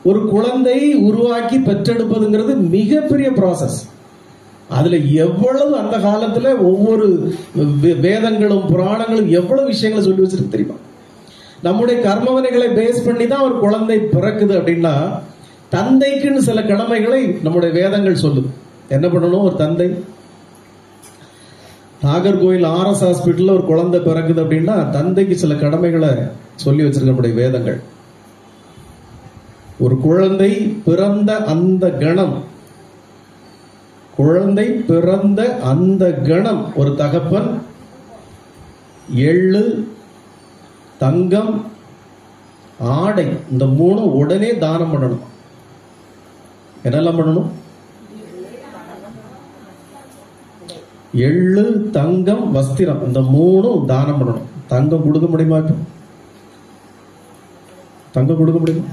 ஒரு குழந்தை உருவாக்கி பெற்றெடுப்பதுங்கிறது மிகப்பெரிய ப்ராசஸ். அதுல எவ்வளவு அந்த காலத்துல ஒவ்வொரு வேதங்களும் புராணங்களும் எவ்வளவு விஷயங்களை சொல்லி வச்சிருக்கு தெரியுமா? நம்முடைய கர்மவினைகளை பேஸ் பண்ணி தான் ஒரு குழந்தை பிறக்குது அப்படின்னா, தந்தைக்குன்னு சில கடமைகளை நம்முடைய வேதங்கள் சொல்லுது. என்ன பண்ணணும்? ஒரு தந்தை நாகர்கோயில் RS ஹாஸ்பிட்டல்ல ஒரு குழந்தை பிறக்குது அப்படின்னா தந்தைக்கு சில கடமைகளை சொல்லி வச்சிருக்க நம்முடைய வேதங்கள். ஒரு குழந்தை பிறந்த அந்த கணம், குழந்தை பிறந்த அந்த கணம் ஒரு தகப்பன் எள்ளு, தங்கம், ஆடை இந்த மூணும் உடனே தானம் பண்ணணும். என்னெல்லாம் பண்ணணும்? எள்ளு, தங்கம், வஸ்திரம் இந்த மூணும் தானம் பண்ணணும். தங்கம் கொடுக்க முடியுமா? தங்கம் கொடுக்க முடியுமா?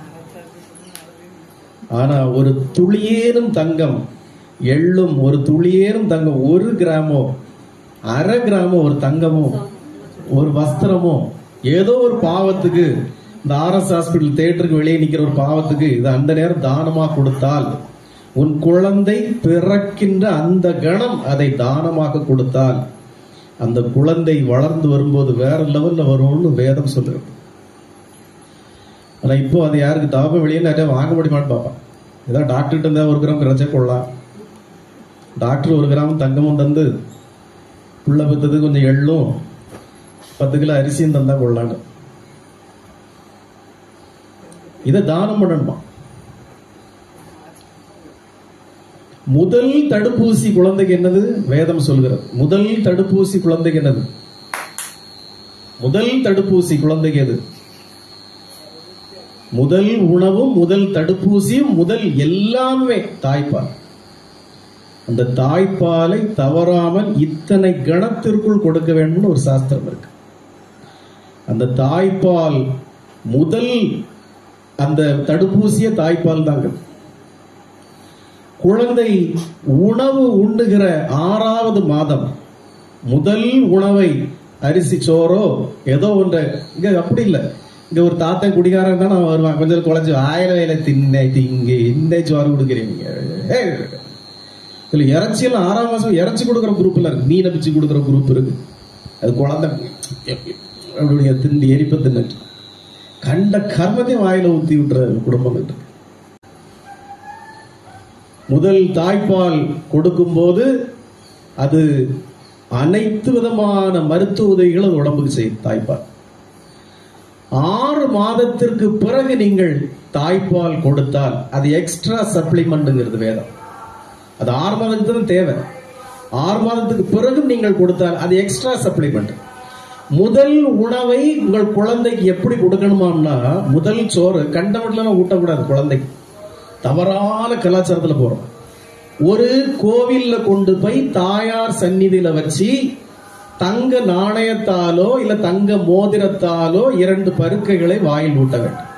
ஆனா ஒரு துளியேனும் தங்கம், எள்ளும் ஒரு துளியேனும் தங்கம், 1 கிராமோ 1/2 கிராமோ ஒரு தங்கமோ ஒரு வஸ்திரமோ ஏதோ ஒரு பாவத்துக்கு, இந்த RS ஹாஸ்பிட்டல் தியேட்டருக்கு வெளியே நிக்கிற ஒரு பாவத்துக்கு இது அந்த நேரம் தானமா கொடுத்தால், உன் குழந்தை பிறக்கின்ற அந்த கணம் அதை தானமாக கொடுத்தால் அந்த குழந்தை வளர்ந்து வரும்போது வேற லெவல்ல வரும்னு வேதம் சொல்லுது. ஆனா இப்போ அது யாருக்கு தாப வெளியே நிறைய வாங்க முடியுமான்னு பார்ப்பான். ஏதாவது டாக்டர்கிட்ட இருந்தா 1 கிராம் கிடைச்சா கொள்ளலாம். டாக்டர் 1 கிராம் தங்கமும் தந்து புள்ள பத்தது கொஞ்சம் எள்ளும் 10 கிலோ அரிசியும் தந்தா கொள்ளான்னு. இதை தானம் பண்ணணுமா? முதல் தடுப்பூசி குழந்தைக்கு என்னது? வேதம் சொல்கிறது. முதல் தடுப்பூசி குழந்தைக்கு என்னது? முதல் தடுப்பூசி குழந்தைக்கு எது? முதல் உணவும் முதல் தடுப்பூசியும் முதல் எல்லாமே தாய்ப்பால். அந்த தாய்ப்பாலை தவறாமல் இத்தனை கணத்திற்குள் கொடுக்க வேண்டும் ஒரு சாஸ்திரம் இருக்கு. அந்த தாய்ப்பால் முதல் அந்த தடுப்பூசிய தாய்ப்பால் தாங்க. குழந்தை உணவு உண்ணுகிற 6வது மாதம் முதல் உணவை அரிசி சோறோ ஏதோ ஒன்றை, இங்க அப்படி இல்லை. இங்க ஒரு தாத்தா குடிகாரன் தான் நான் வருவான், கொஞ்சம் குழஞ்சு 1000 வேலை திங்க இந்த சோறு கொடுக்குறீங்க. இறைச்சியெல்லாம் 6ஆம் மாசம் இறைச்சி கொடுக்குற குரூப் எல்லாம் இருக்கு, மீனை பிச்சு கொடுக்குற குரூப் இருக்கு. அது குழந்தை அப்படிய திண்டி எரிப்ப தின்னு கண்ட கர்மத்தையும் வாயில ஊத்தி விட்டுற குடும்பம் இருக்கு. முதல் தாய்ப்பால் கொடுக்கும் போது அது அனைத்து விதமான மருத்துவ உதவிகள் அது உடம்புக்கு செய்யும். தாய்ப்பால் 6 மாதத்திற்கு பிறகு நீங்கள் தாய்ப்பால் கொடுத்தால் அது எக்ஸ்ட்ரா சப்ளிமெண்ட்ங்கிறது வேதம். அது 6 மாதத்துக்கு தான் தேவை. 6 மாதத்துக்கு பிறகு நீங்கள் கொடுத்தால் அது எக்ஸ்ட்ரா சப்ளிமெண்ட். முதல் உணவை உங்கள் குழந்தைக்கு எப்படி கொடுக்கணுமாம்னா, முதல் சோறு கண்டமட்டலாம் ஊட்டக்கூடாது குழந்தைக்கு. தவறான கலாச்சாரத்துல போறோம். ஒரு கோவில்ல கொண்டு போய் தாயார் சந்நிதியில வச்சு தங்க நாணயத்தாலோ இல்ல தங்க மோதிரத்தாலோ 2 பருக்கைகளை வாயில் ஊட்ட வேண்டும்.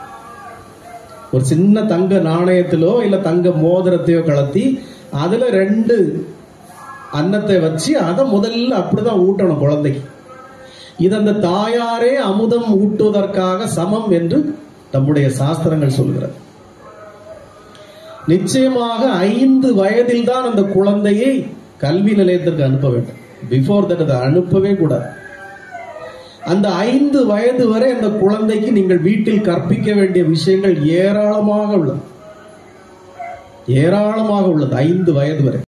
ஒரு சின்ன தங்க நாணயத்திலோ இல்ல தங்க மோதிரத்தையோ கலத்தி அதுல 2 அன்னத்தை வச்சு அதை முதல்ல அப்படிதான் ஊட்டணும் குழந்தைக்கு. இது அந்த தாயாரே அமுதம் ஊட்டுவதற்காக சமம் என்று நம்முடைய சாஸ்திரங்கள் சொல்கிறது. நிச்சயமாக 5 வயதில் தான் அந்த குழந்தையை கல்வி நிலையத்திற்கு அனுப்ப வேண்டும். பிஃபோர் தட் அதை அனுப்பவே கூடாது. அந்த 5 வயது வரை அந்த குழந்தைக்கு நீங்கள் வீட்டில் கற்பிக்க வேண்டிய விஷயங்கள் ஏராளமாக உள்ளது. 5 வயது வரை.